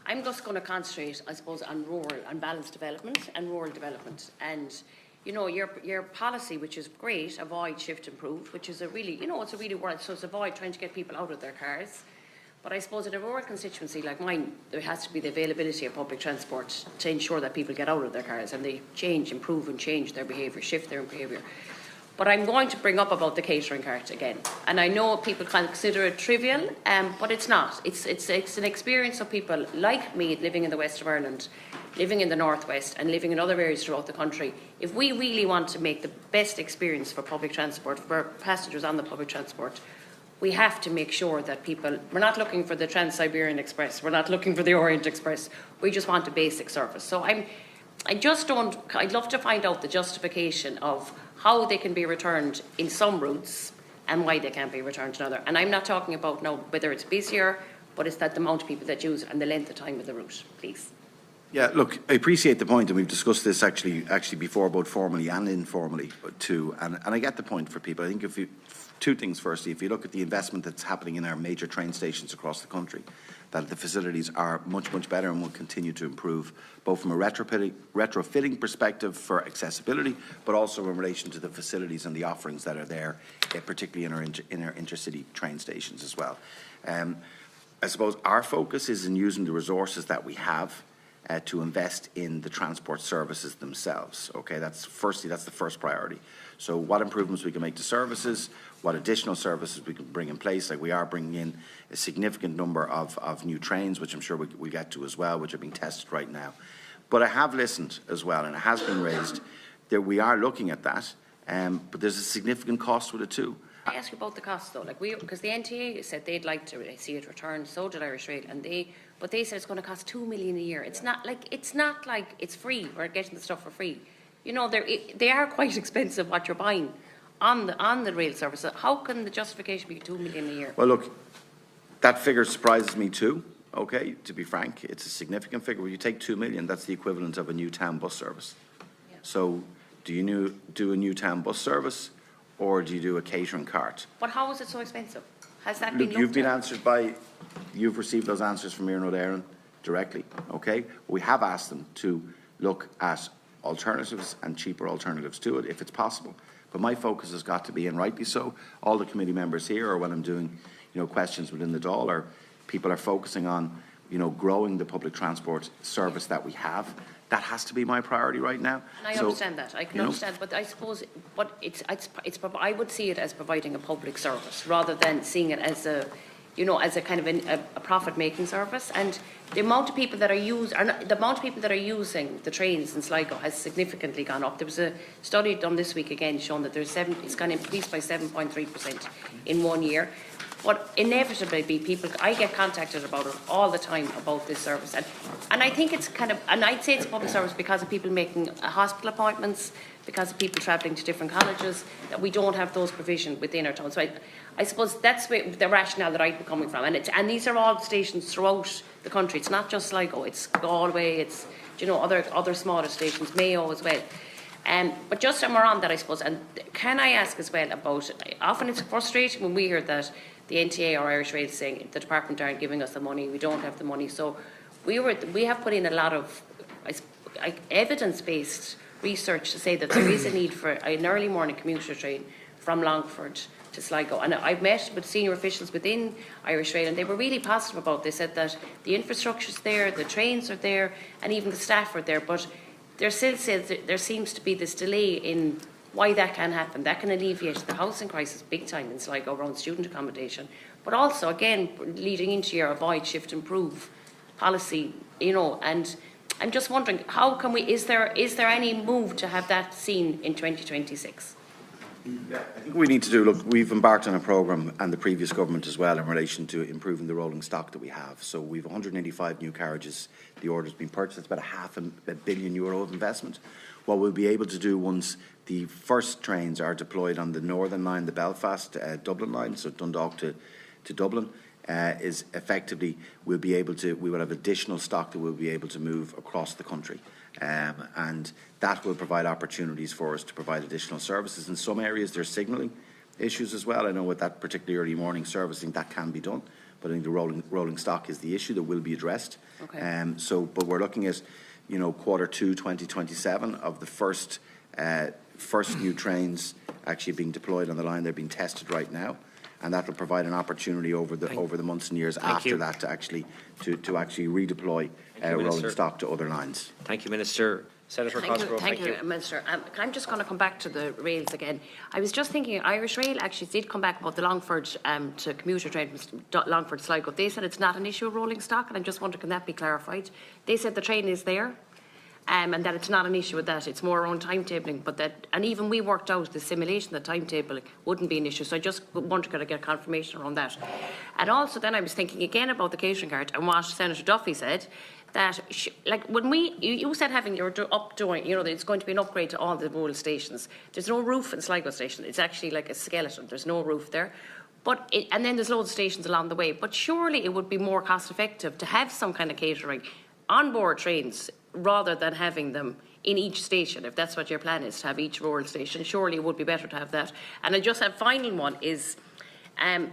I'm just going to concentrate, I suppose, on rural and balanced development and rural development. And, you know, your policy, which is great, avoid, shift, improve, which is a really, you know, it's a really word. So it's avoid trying to get people out of their cars. But I suppose in a rural constituency like mine, there has to be the availability of public transport to ensure that people get out of their cars and they change, improve and change their behaviour, shift their behaviour. But I'm going to bring up about the catering cart again. And I know people can consider it trivial, but it's not. It's an experience of people like me living in the west of Ireland, living in the northwest and living in other areas throughout the country. If we really want to make the best experience for public transport, for passengers on the public transport, we have to make sure that people, we're not looking for the Trans-Siberian Express, we're not looking for the Orient Express, we just want a basic service. So I'd love to find out the justification of how they can be returned in some routes and why they can't be returned in other. And I'm not talking about now whether it's busier, but it's that the amount of people that use it and the length of time of the route, please. Yeah, look, I appreciate the point, and we've discussed this actually before, both formally and informally too. And I get the point for people. I think if you, two things firstly, if you look at the investment that's happening in our major train stations across the country, that the facilities are much, much better and will continue to improve, both from a retrofitting perspective for accessibility, but also in relation to the facilities and the offerings that are there, particularly in our intercity train stations as well. I suppose our focus is in using the resources that we have to invest in the transport services themselves. Okay, that's the first priority. So what improvements we can make to services, what additional services we can bring in place. Like we are bringing in a significant number of new trains, which I'm sure we'll get to as well, which are being tested right now. But I have listened as well, and it has been raised that we are looking at that, but there's a significant cost with it too. I ask you about the cost though, because the NTA said they'd like to see it returned, so did Irish Rail, but they said it's going to cost $2 million a year. It's not like it's free. We're getting the stuff for free. You know, they are quite expensive what you're buying on the rail service. So how can the justification be $2 million a year? Well, look, that figure surprises me too. Okay, to be frank, it's a significant figure. When you take $2 million, that's the equivalent of a new town bus service. Yeah. So, do you do a new town bus service, or do you do a catering cart? But how is it so expensive? Has that been looked at? You've received those answers from Iarnród Éireann directly, okay? We have asked them to look at alternatives and cheaper alternatives to it, if it's possible. But my focus has got to be, and rightly so, all the committee members here, or when I'm doing, questions within the Dáil, people are focusing on, growing the public transport service that we have. That has to be my priority right now. And I understand that. I can understand, but I suppose, I would see it as providing a public service rather than seeing it as a kind of a profit-making service. And the amount of people that are using the trains in Sligo has significantly gone up. There was a study done this week again showing that it's going to increase by 7.3% in 1 year. But inevitably, I get contacted about it all the time about this service, and I think it's and I'd say it's a public service because of people making hospital appointments, because of people travelling to different colleges, that we don't have those provisions within our town. So I suppose that's the rationale that I'd be coming from, and these are all stations throughout the country. It's not just Sligo, it's Galway, it's other smaller stations, Mayo as well. But just we're on that, I suppose, and can I ask as well about, often it's frustrating when we hear that the NTA or Irish Rail saying the department aren't giving us the money, we don't have the money. So we have put in a lot of evidence-based research to say that there is a need for an early morning commuter train from Longford to Sligo. And I've met with senior officials within Irish Rail, and they were really positive about this. They said that the infrastructure's there, the trains are there, and even the staff are there, but there still says that there seems to be this delay in why that can happen. That can alleviate the housing crisis big time in Sligo around student accommodation. But also, again, leading into your avoid, shift, improve policy, and I'm just wondering, how can is there any move to have that seen in 2026? Yeah, I think we need to do, look, we've embarked on a programme, and the previous government as well, in relation to improving the rolling stock that we have. So we've 185 new carriages. The order's been purchased. It's about €500 million of investment. What we'll be able to do once the first trains are deployed on the Northern Line, the Belfast Dublin line, so Dundalk to Dublin, is effectively we will have additional stock that we'll be able to move across the country. And that will provide opportunities for us to provide additional services. In some areas there's signalling issues as well. I know with that particularly early morning servicing that can be done, but I think the rolling stock is the issue that will be addressed. Okay. But we're looking at, Q2 2027 of the first new trains actually being deployed on the line. They're being tested right now, and that will provide an opportunity over the months and years after that to actually redeploy rolling stock to other lines. Thank you, Minister. Senator Cosgrove, thank you, Minister. I'm just going to come back to the rails again. I was just thinking, Irish Rail actually did come back about the Longford to commuter train from Longford to Sligo. They said it's not an issue of rolling stock, and I'm just wondering, can that be clarified? They said the train is there, and that it's not an issue with that. It's more around timetabling, and even we worked out the simulation that timetabling wouldn't be an issue. So I just wanted to get confirmation around that. And also then I was thinking again about the catering cart and what Senator Duffy said. That, like, when you said you're doing, it's going to be an upgrade to all the rural stations. There's no roof in Sligo station. It's actually like a skeleton. There's no roof there. And then there's loads of stations along the way. But surely it would be more cost effective to have some kind of catering on board trains rather than having them in each station. If that's what your plan is, to have each rural station, surely it would be better to have that. And I just have final one is, when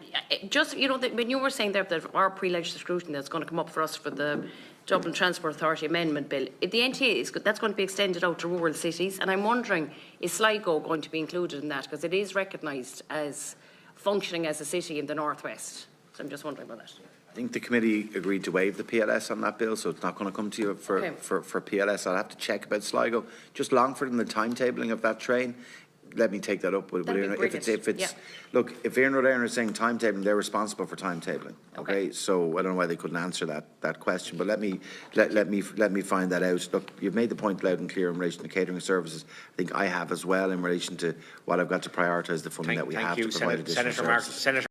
you were saying there that our pre-legislative scrutiny that's going to come up for us for the Dublin Transport Authority Amendment Bill, the NTA that's going to be extended out to rural cities, and I'm wondering, is Sligo going to be included in that, because it is recognised as functioning as a city in the northwest? So I'm just wondering about that. I think the committee agreed to waive the PLS on that bill, so it's not going to come to you for PLS. I'll have to check about Sligo. Just Longford and the timetabling of that train. Let me take that up with if it's look, if Iarnród Éireann is saying timetabling, they're responsible for timetabling. Okay, so I don't know why they couldn't answer that question, but let me find that out. Look, you've made the point loud and clear in relation to catering services. I think I have as well in relation to what I've got to prioritise the funding that we have to provide additional services.